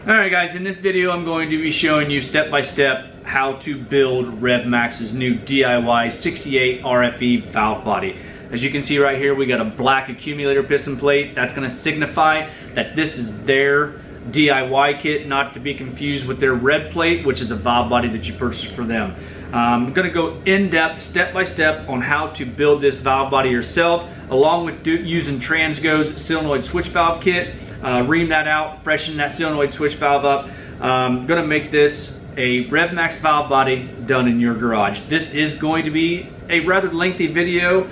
Alright guys, in this video I'm going to be showing you step by step how to build RevMax's new DIY 68RFE valve body. As you can see right here, we got a black accumulator piston plate. That's going to signify that this is their DIY kit, not to be confused with their red plate, which is a valve body that you purchased for them. I'm going to go in depth, step by step, on how to build this valve body yourself, along with using Transgo's solenoid switch valve kit. Ream that out, freshen that solenoid switch valve up. I'm going to make this a RevMax valve body done in your garage. This is going to be a rather lengthy video,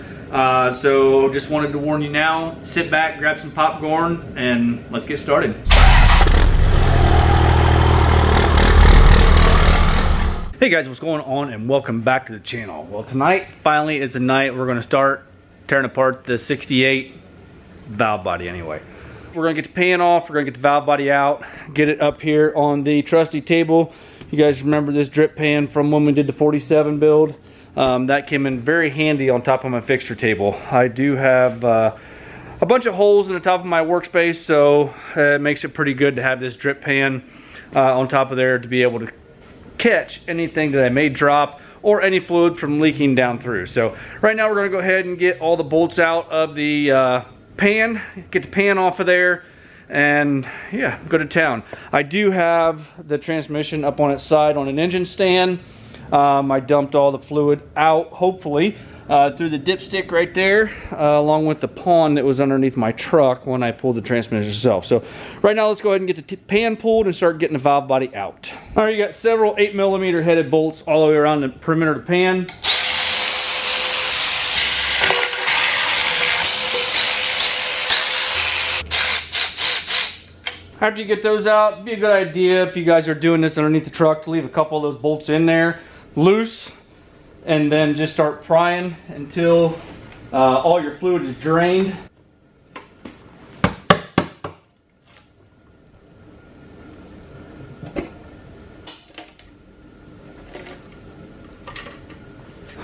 so just wanted to warn you now. Sit back, grab some popcorn, and let's get started. Hey guys, what's going on, and welcome back to the channel. Well, tonight finally is the night we're going to start tearing apart the 68 valve body anyway. We're going to get the pan off, we're going to get the valve body out, get it up here on the trusty table. You guys remember this drip pan from when we did the 47 build? That came in very handy on top of my fixture table. I do have a bunch of holes in the top of my workspace, so it makes it pretty good to have this drip pan on top of there to be able to catch anything that I may drop or any fluid from leaking down through. So right now we're going to go ahead and get all the bolts out of the pan, get the pan off of there, and yeah, go to town. I do have the transmission up on its side on an engine stand. I dumped all the fluid out, hopefully, through the dipstick right there, along with the pond that was underneath my truck when I pulled the transmission itself. So right now let's go ahead and get the pan pulled and start getting the valve body out. All right, you got several 8mm headed bolts all the way around the perimeter of the pan. After you get those out, it'd be a good idea if you guys are doing this underneath the truck to leave a couple of those bolts in there loose, and then just start prying until all your fluid is drained.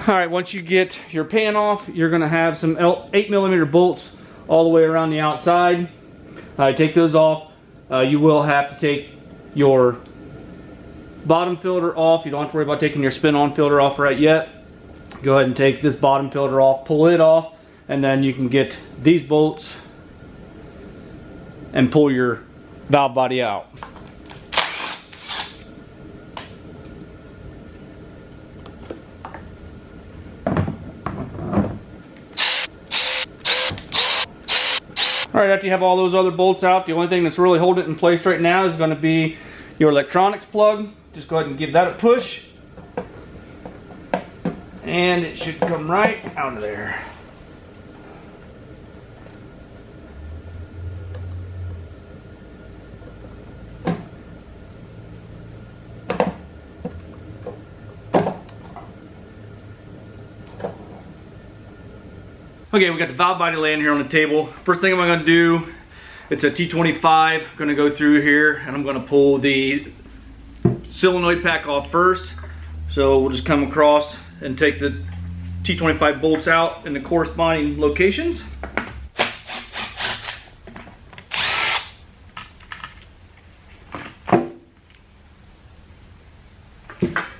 Alright, once you get your pan off, you're going to have some 8mm bolts all the way around the outside. Take those off. You will have to take your bottom filter off. You don't have to worry about taking your spin-on filter off right yet. Go ahead and take this bottom filter off, pull it off, and then you can get these bolts and pull your valve body out. Alright, after you have all those other bolts out, the only thing that's really holding it in place right now is going to be your electronics plug. Just go ahead and give that a push, and it should come right out of there. Okay, we got the valve body laying here on the table. First thing I'm going to do, it's a T25. I'm going to go through here and I'm going to pull the solenoid pack off first. So we'll just come across and take the T25 bolts out in the corresponding locations.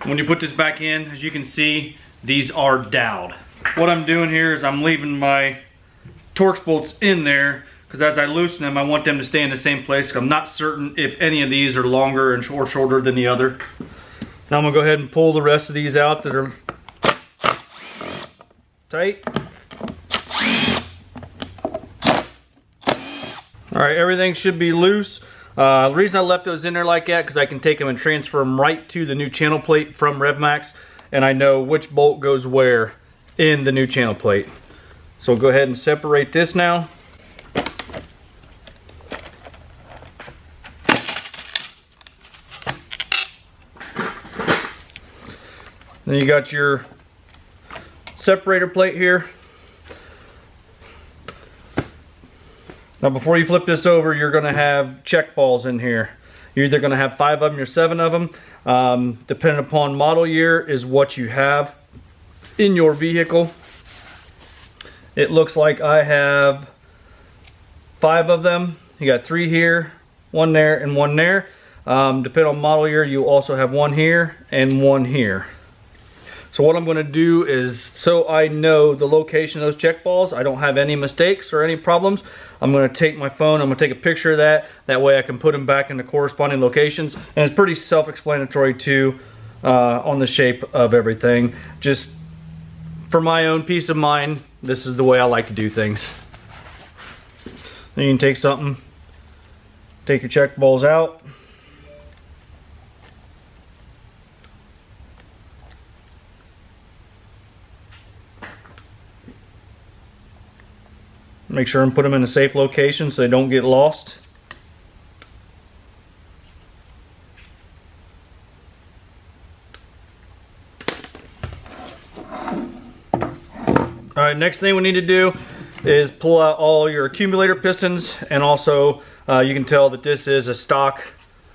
When you put this back in, as you can see, these are doweled. What I'm doing here is I'm leaving my Torx bolts in there because as I loosen them, I want them to stay in the same place. I'm not certain if any of these are longer and or shorter than the other. Now I'm going to go ahead and pull the rest of these out that are tight. Alright, everything should be loose. The reason I left those in there like that because I can take them and transfer them right to the new channel plate from RevMax, and I know which bolt goes where in the new channel plate. So we'll go ahead and separate this now. Then you got your separator plate here. Now before you flip this over, you're going to have check balls in here. You're either going to have 5 of them or 7 of them. Depending upon model year is what you have in your vehicle. It looks like I have 5 of them. You got 3 here, 1 there, and 1 there. Depending on model year, you also have one here and one here. So what I'm going to do is, so I know the location of those check balls, I don't have any mistakes or any problems, I'm going to take my phone, I'm going to take a picture of that. That way I can put them back in the corresponding locations. And it's pretty self-explanatory too on the shape of everything. Just for my own peace of mind, this is the way I like to do things. Then you can take something, take your check balls out. Make sure and put them in a safe location so they don't get lost. Alright, next thing we need to do is pull out all your accumulator pistons, and also you can tell that this is a stock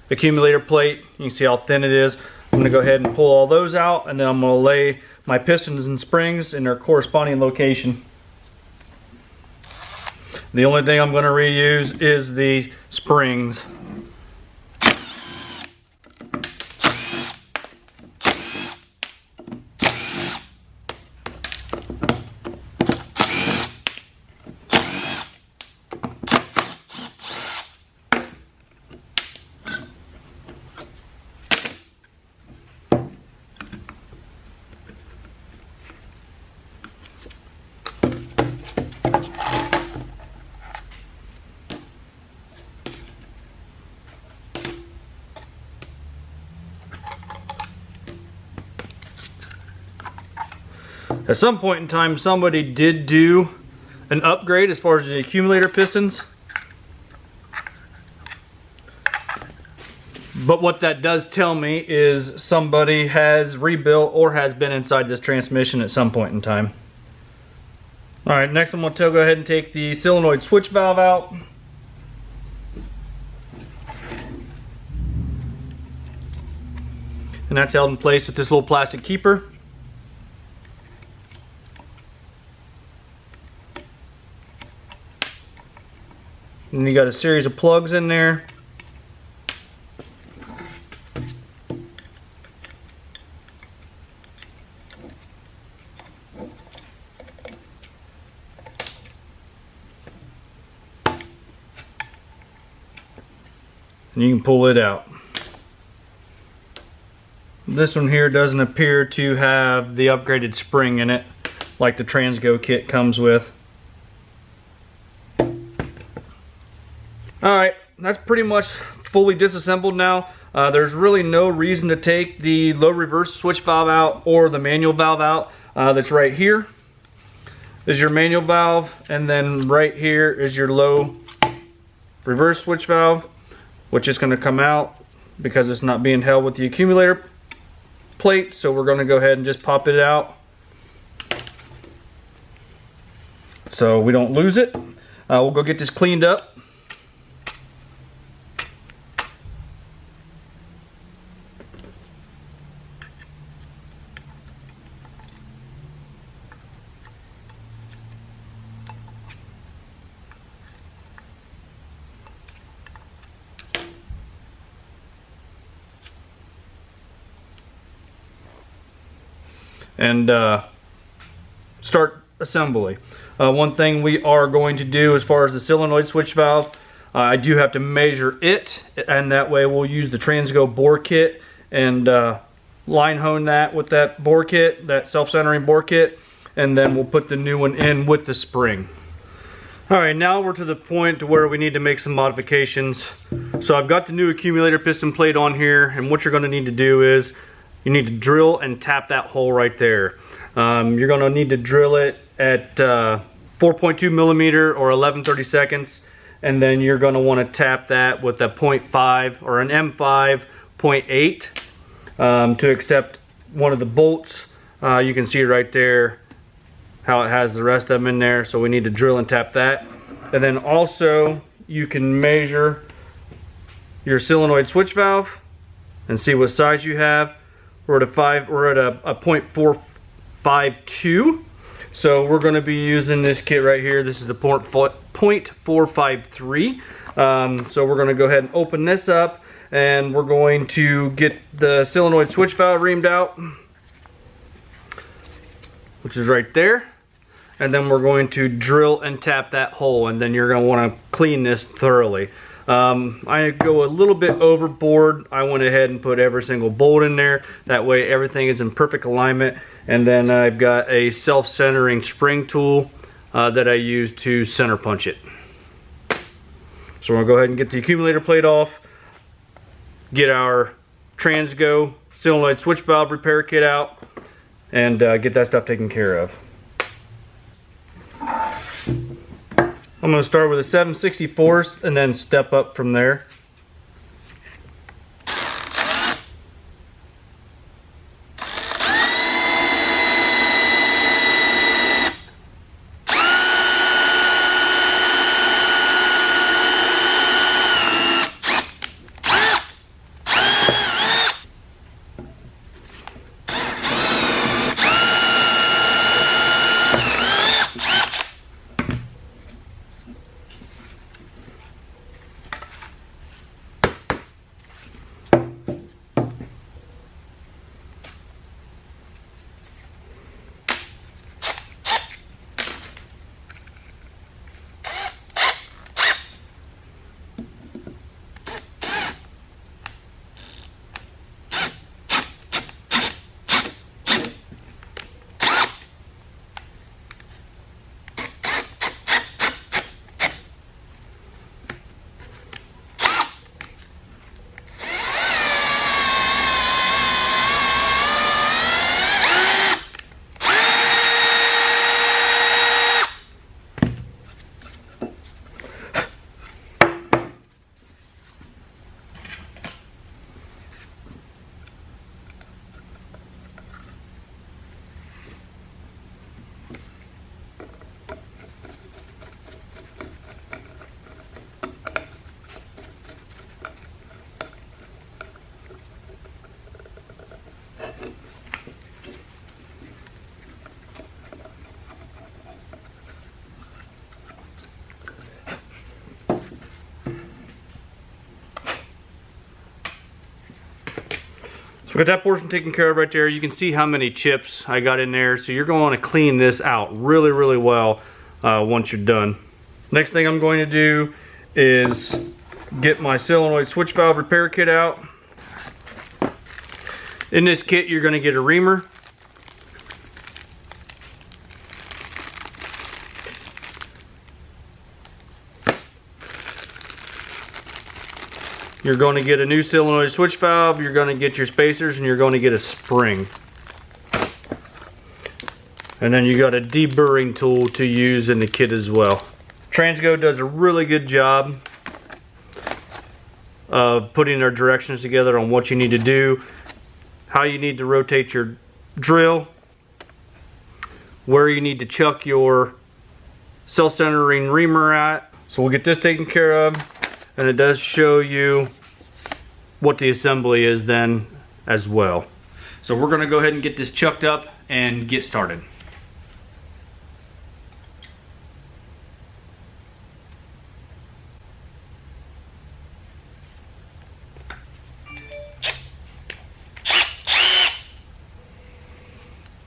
accumulator plate. You can see how thin it is. I'm going to go ahead and pull all those out, and then I'm going to lay my pistons and springs in their corresponding location. The only thing I'm going to reuse is the springs. At some point in time, somebody did do an upgrade as far as the accumulator pistons. But what that does tell me is somebody has rebuilt or has been inside this transmission at some point in time. Alright, next I'm going to go ahead and take the solenoid switch valve out. And that's held in place with this little plastic keeper. And you got a series of plugs in there. And you can pull it out. This one here doesn't appear to have the upgraded spring in it like the Transgo kit comes with. Alright, that's pretty much fully disassembled now. There's really no reason to take the low reverse switch valve out or the manual valve out. That's right here is your manual valve, and then right here is your low reverse switch valve, which is going to come out because it's not being held with the accumulator plate. So we're going to go ahead and just pop it out so we don't lose it. We'll go get this cleaned up. And start assembly. One thing we are going to do as far as the solenoid switch valve, I do have to measure it, and that way we'll use the Transgo bore kit and line hone that with that bore kit, that self-centering bore kit, and then we'll put the new one in with the spring. Alright, now we're to the point where we need to make some modifications. So I've got the new accumulator piston plate on here, and what you're going to need to do is you need to drill and tap that hole right there. You're going to need to drill it at 4.2 millimeter or 11/32, and then you're going to want to tap that with a 0.5 or an M5.8 to accept one of the bolts. You can see right there how it has the rest of them in there, so we need to drill and tap that. And then also you can measure your solenoid switch valve and see what size you have. We're at a 0.452. So we're going to be using this kit right here. This is the 0.453. So we're going to go ahead and open this up, and we're going to get the solenoid switch valve reamed out, which is right there. And then we're going to drill and tap that hole, and then you're going to want to clean this thoroughly. I go a little bit overboard. I went ahead and put every single bolt in there. That way everything is in perfect alignment. And then I've got a self-centering spring tool that I use to center punch it. So we're going to go ahead and get the accumulator plate off, get our Transgo solenoid switch valve repair kit out, and get that stuff taken care of. I'm going to start with a 7/64 and then step up from there. So we got that portion taken care of right there. You can see how many chips I got in there. So you're going to want to clean this out really, really well once you're done. Next thing I'm going to do is get my solenoid switch valve repair kit out. In this kit, you're going to get a reamer. You're going to get a new solenoid switch valve, you're going to get your spacers, and you're going to get a spring. And then you got a deburring tool to use in the kit as well. Transgo does a really good job of putting their directions together on what you need to do, how you need to rotate your drill, where you need to chuck your self-centering reamer at. So we'll get this taken care of, and it does show you what the assembly is then as well. So we're going to go ahead and get this chucked up and get started.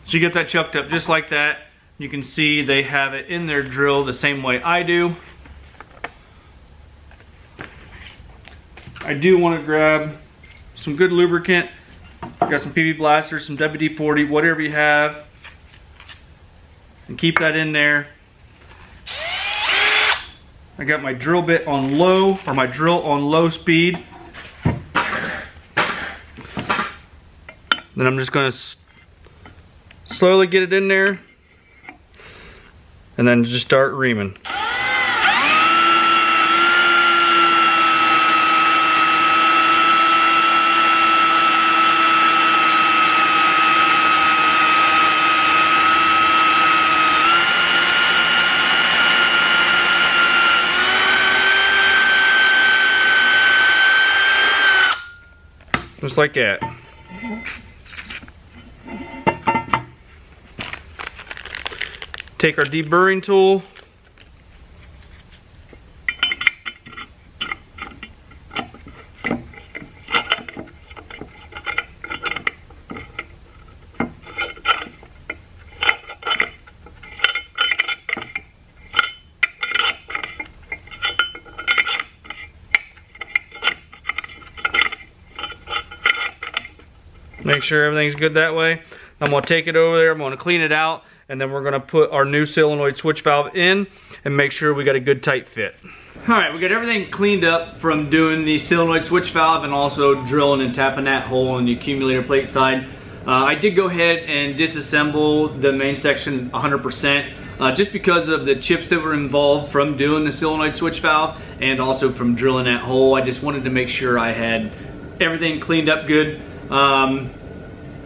So you get that chucked up just like that. You can see they have it in their drill the same way I do. I do want to grab some good lubricant. Got some PB blasters, some WD-40, whatever you have, and keep that in there. I got my drill bit on low, or my drill on low speed. Then I'm just going to slowly get it in there, and then just start reaming. Just like that. Take our deburring tool. Make sure everything's good that way. I'm going to take it over there, I'm going to clean it out, and then we're going to put our new solenoid switch valve in and make sure we got a good tight fit. Alright, we got everything cleaned up from doing the solenoid switch valve and also drilling and tapping that hole on the accumulator plate side. I did go ahead and disassemble the main section 100%. Just because of the chips that were involved from doing the solenoid switch valve and also from drilling that hole. I just wanted to make sure I had everything cleaned up good.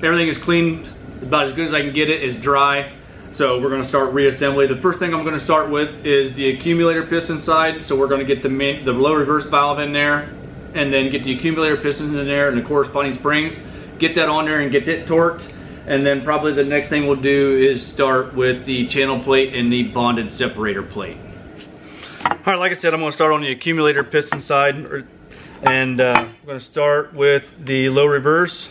Everything is cleaned about as good as I can get it. It's dry. So we're going to start reassembly. The first thing I'm going to start with is the accumulator piston side. So we're going to get the low reverse valve in there and then get the accumulator pistons in there and the corresponding springs. Get that on there and get it torqued. And then probably the next thing we'll do is start with the channel plate and the bonded separator plate. Alright, like I said, I'm going to start on the accumulator piston side. And we're going to start with the low reverse.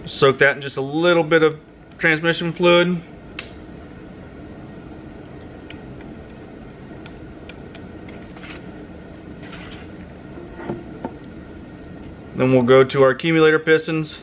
Soak that in just a little bit of transmission fluid. Then we'll go to our accumulator pistons.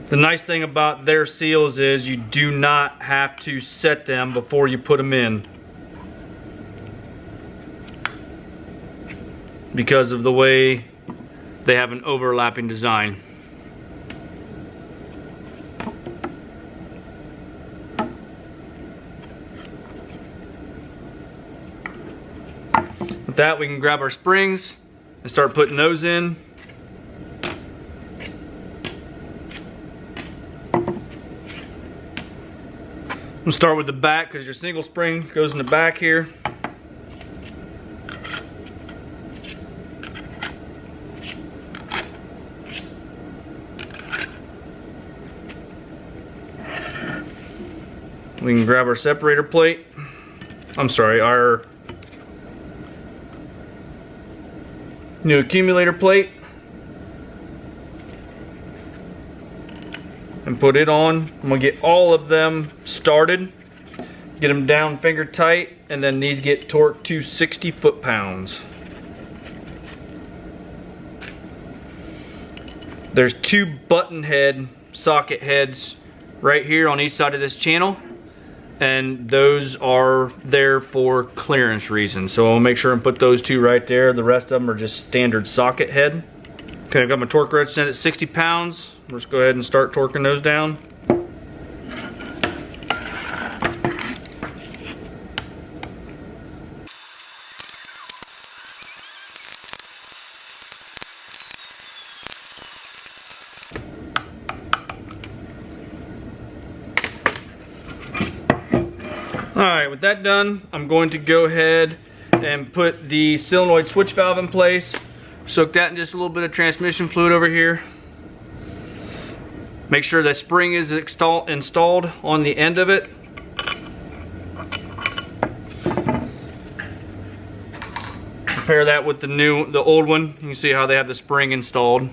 The nice thing about their seals is you do not have to set them before you put them in, because of the way they have an overlapping design. With that, we can grab our springs and start putting those in. We'll start with the back because your single spring goes in the back here. We can grab our separator plate. I'm sorry, our new accumulator plate. And put it on. I'm gonna get all of them started, get them down finger tight, and then these get torqued to 60 foot-pounds. There's two button head socket heads right here on each side of this channel, and those are there for clearance reasons. So I'll make sure and put those two right there. The rest of them are just standard socket head. Okay, I've got my torque wrench set at 60 pounds. Let's go ahead and start torquing those down. Alright, with that done, I'm going to go ahead and put the solenoid switch valve in place. Soak that in just a little bit of transmission fluid over here. Make sure that spring is installed on the end of it. Compare that with the old one. You can see how they have the spring installed.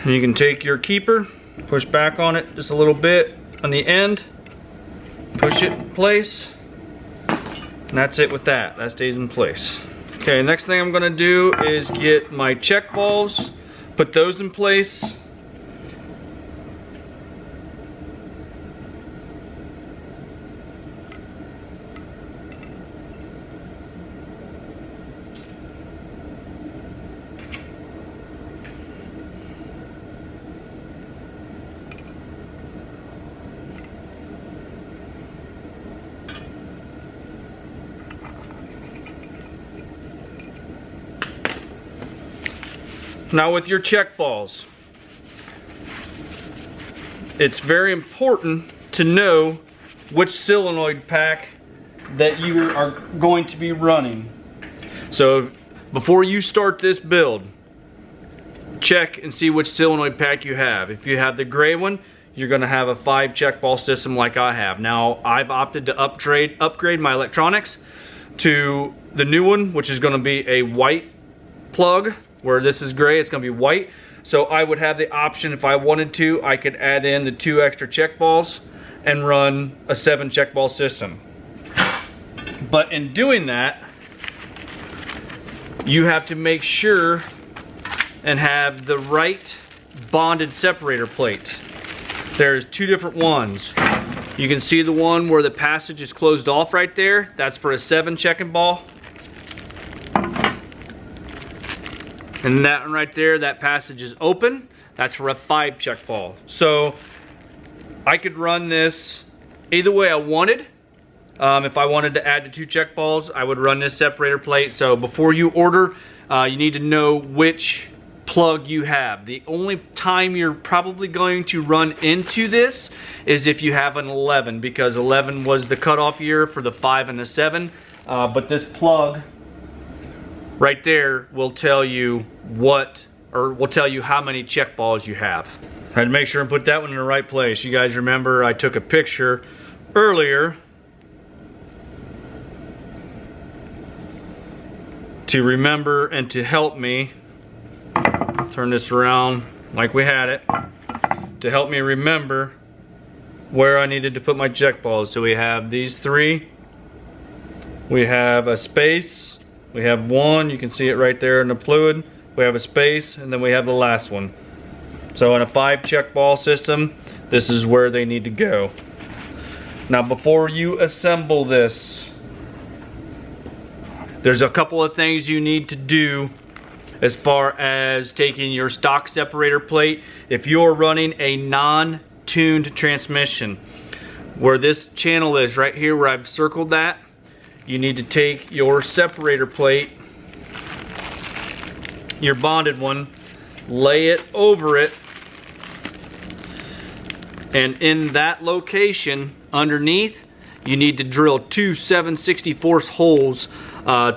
And you can take your keeper, push back on it just a little bit on the end, push it in place, And that's it with that. That stays in place. Okay, next thing I'm gonna do is get my check valves, put those in place. Now with your check balls, it's very important to know which solenoid pack that you are going to be running. So before you start this build, check and see which solenoid pack you have. If you have the gray one, you're gonna have a 5 check ball system like I have. Now I've opted to upgrade my electronics to the new one, which is gonna be a white plug. Where this is gray, it's gonna be white. So I would have the option, if I wanted to, I could add in the 2 extra check balls and run a 7 check ball system. But in doing that, you have to make sure and have the right bonded separator plate. There's 2 different ones. You can see the one where the passage is closed off right there. That's for a 7 checking ball. And that one right there, that passage is open. That's for a 5 check ball. So I could run this either way I wanted. If I wanted to add the 2 check balls, I would run this separator plate. So before you order, you need to know which plug you have. The only time you're probably going to run into this is if you have an 11, because 11 was the cutoff year for the 5 and the 7. But this plug right there will tell you will tell you how many check balls you have. I had to make sure and put that one in the right place. You guys remember I took a picture earlier to remember and to help me turn this around like we had it, to help me remember where I needed to put my check balls. So we have these 3, we have a space, we have 1, you can see it right there in the fluid. We have a space, and then we have the last one. So in a 5 check ball system, this is where they need to go. Now before you assemble this, there's a couple of things you need to do as far as taking your stock separator plate. If you're running a non-tuned transmission, where this channel is right here where I've circled that, you need to take your separator plate, your bonded one, lay it over it, and in that location underneath, you need to drill 2 7/64 holes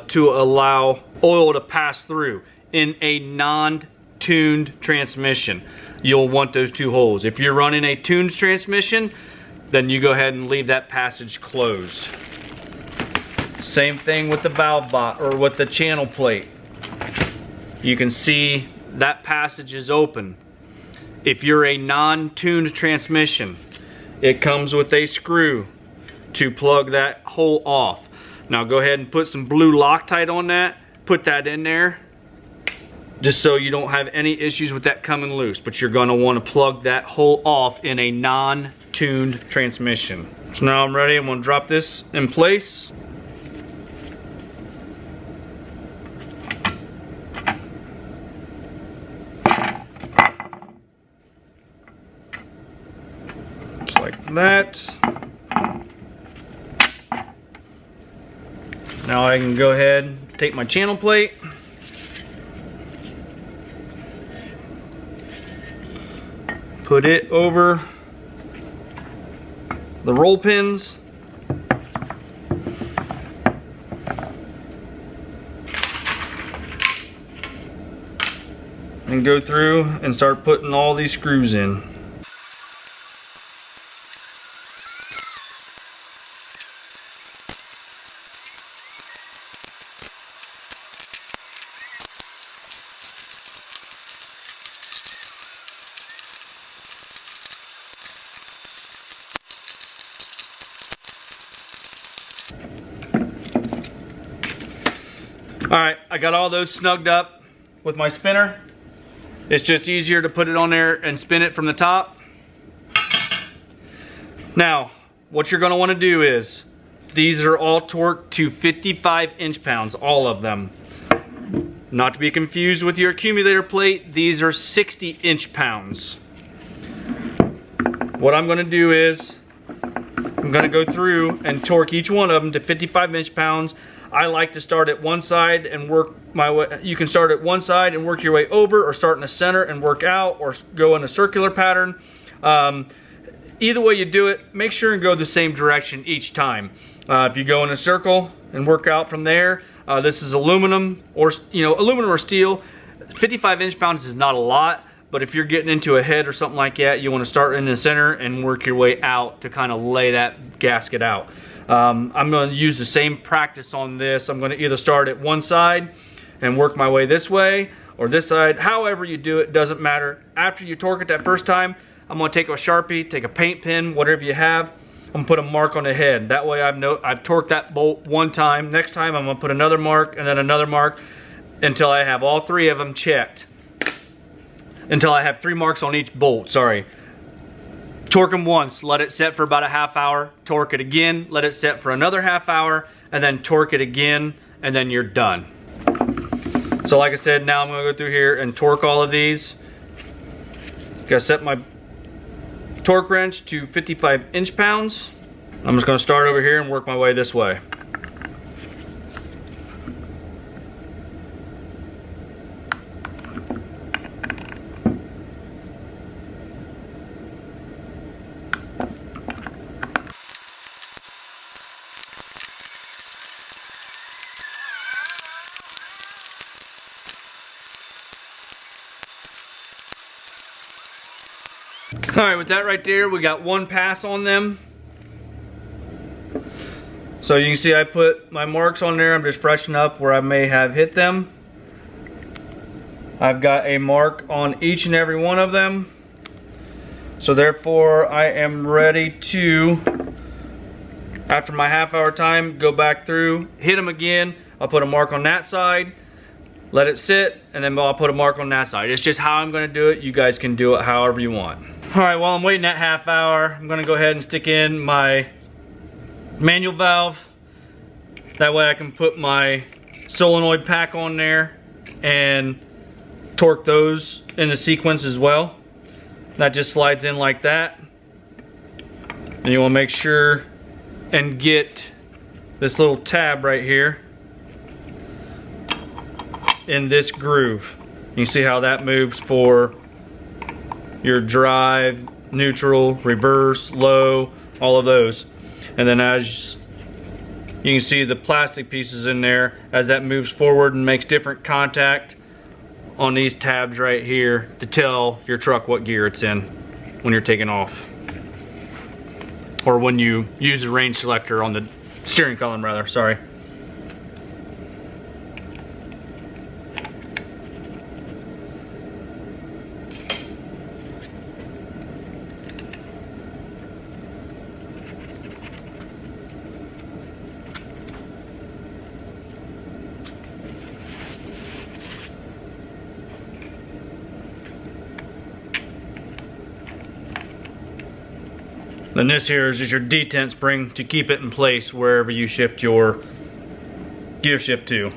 to allow oil to pass through. In a non-tuned transmission, you'll want those 2 holes. If you're running a tuned transmission, then you go ahead and leave that passage closed. Same thing with the valve or with the channel plate. You can see that passage is open. If you're a non-tuned transmission, it comes with a screw to plug that hole off. Now go ahead and put some blue Loctite on that, put that in there, just so you don't have any issues with that coming loose. But you're going to want to plug that hole off in a non-tuned transmission. So now I'm ready. I'm going to drop this in place. Just like that. Now I can go ahead and take my channel plate, put it over the roll pins, and go through and start putting all these screws in. Alright, I got all those snugged up with my spinner. It's just easier to put it on there and spin it from the top. Now, what you're going to want to do is, these are all torqued to 55 inch-pounds, all of them. Not to be confused with your accumulator plate, these are 60 inch-pounds. What I'm going to do is, I'm going to go through and torque each one of them to 55 inch-pounds. I like to start at one side and work my way. You can start at one side and work your way over, or start in the center and work out, or go in a circular pattern. Either way you do it, make sure and go the same direction each time. If you go in a circle and work out from there, this is aluminum or aluminum or steel. 55 inch-pounds is not a lot, but if you're getting into a head or something like that, you want to start in the center and work your way out to kind of lay that gasket out. I'm going to use the same practice on this. I'm going to either start at one side and work my way this way, or this side. However you do it, doesn't matter. After you torque it that first time, I'm going to take a Sharpie, take a paint pen, whatever you have. I'm going to put a mark on the head. That way I've torqued that bolt one time. Next time I'm going to put another mark and then another mark until I have all three of them checked. Until I have 3 marks on each bolt, sorry. Torque them once, let it set for about a half hour, torque it again, let it set for another half hour, and then torque it again, and then you're done. So like I said, now I'm going to go through here and torque all of these. Gotta set my torque wrench to 55 inch-pounds. I'm just going to start over here and work my way this way. Alright, with that right there, we got one pass on them. So you can see I put my marks on there. I'm just freshening up where I may have hit them. I've got a mark on each and every one of them. So therefore, I am ready to, after my half-hour time, go back through, hit them again. I'll put a mark on that side, let it sit, and then I'll put a mark on that side. It's just how I'm going to do it. You guys can do it however you want. Alright, while I'm waiting that half hour, I'm going to go ahead and stick in my manual valve. That way I can put my solenoid pack on there and torque those in the sequence as well. That just slides in like that. And you want to make sure and get this little tab right here in this groove. You can see how that moves for your drive, neutral, reverse, low, all of those. And then as you can see the plastic pieces in there, as that moves forward and makes different contact on these tabs right here to tell your truck what gear it's in when you're taking off. Or when you use the range selector on the steering column rather, sorry. Then this here is just your detent spring to keep it in place wherever you shift your gear shift to.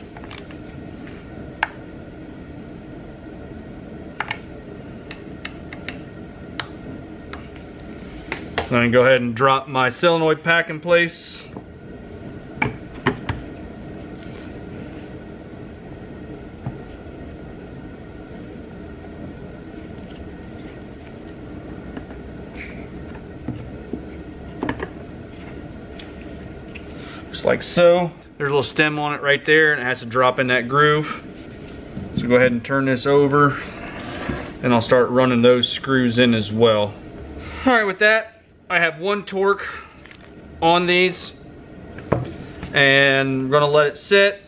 Then go ahead and drop my solenoid pack in place. Just like so. There's a little stem on it right there, and it has to drop in that groove. So go ahead and turn this over, and I'll start running those screws in as well. All right, with that, I have one torque on these, and I'm gonna let it sit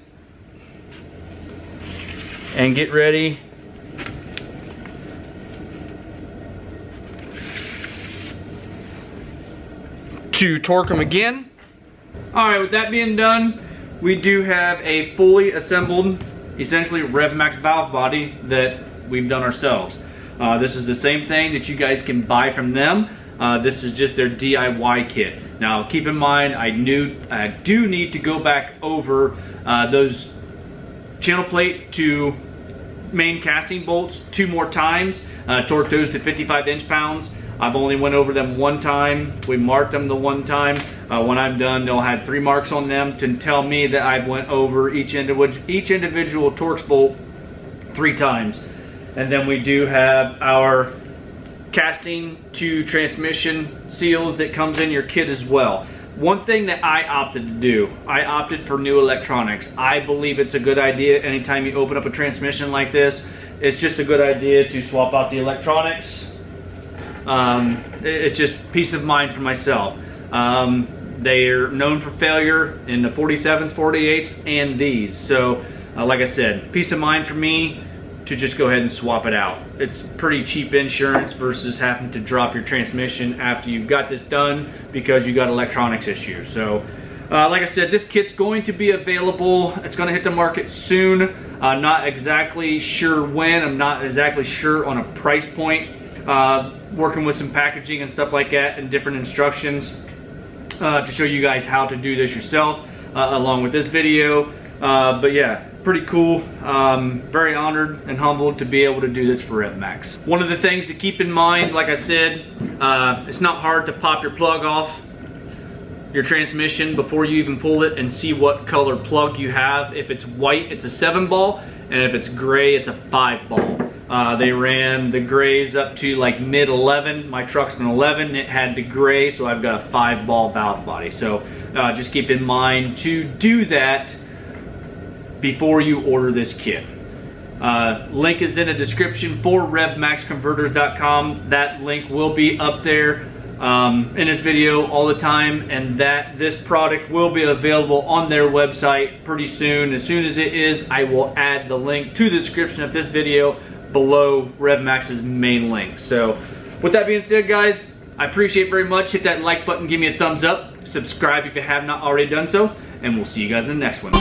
and get ready to torque them again. All right, with that being done, we do have a fully assembled, essentially RevMax valve body that we've done ourselves. This is the same thing that you guys can buy from them. This is just their DIY kit. Now keep in mind, I do need to go back over those channel plate to main casting bolts 2 more times, torque those to 55 inch-pounds. I've only went over them 1 time. We marked them the 1 time. When I'm done, they'll have 3 marks on them to tell me that I've went over each individual Torx bolt 3 times. And then we do have our casting to transmission seals that comes in your kit as well. One thing that I opted to do, I opted for new electronics. I believe it's a good idea anytime you open up a transmission like this. It's just a good idea to swap out the electronics. It's just peace of mind for myself. They're known for failure in the 47s, 48s, and these. So, like I said, peace of mind for me to just go ahead and swap it out. It's pretty cheap insurance versus having to drop your transmission after you've got this done because you got electronics issues. So, like I said, this kit's going to be available. It's going to hit the market soon. Not exactly sure when. I'm not exactly sure on a price point. Working with some packaging and stuff like that and different instructions to show you guys how to do this yourself along with this video. But yeah, pretty cool. Very honored and humbled to be able to do this for RevMax. One of the things to keep in mind, like I said, it's not hard to pop your plug off your transmission before you even pull it and see what color plug you have. If it's white, it's a 7-ball, and if it's gray, it's a 5-ball. They ran the grays up to like mid 11. My truck's an 11. It had the gray, so I've got a 5-ball valve body. So just keep in mind to do that before you order this kit. Link is in the description for RevMaxConverters.com. That link will be up there in this video all the time, and that this product will be available on their website pretty soon. As soon as it is, I will add the link to the description of this video below RevMax's main link. So with that being said, guys, I appreciate it very much. Hit that like button, give me a thumbs up, subscribe if you have not already done so, and we'll see you guys in the next one.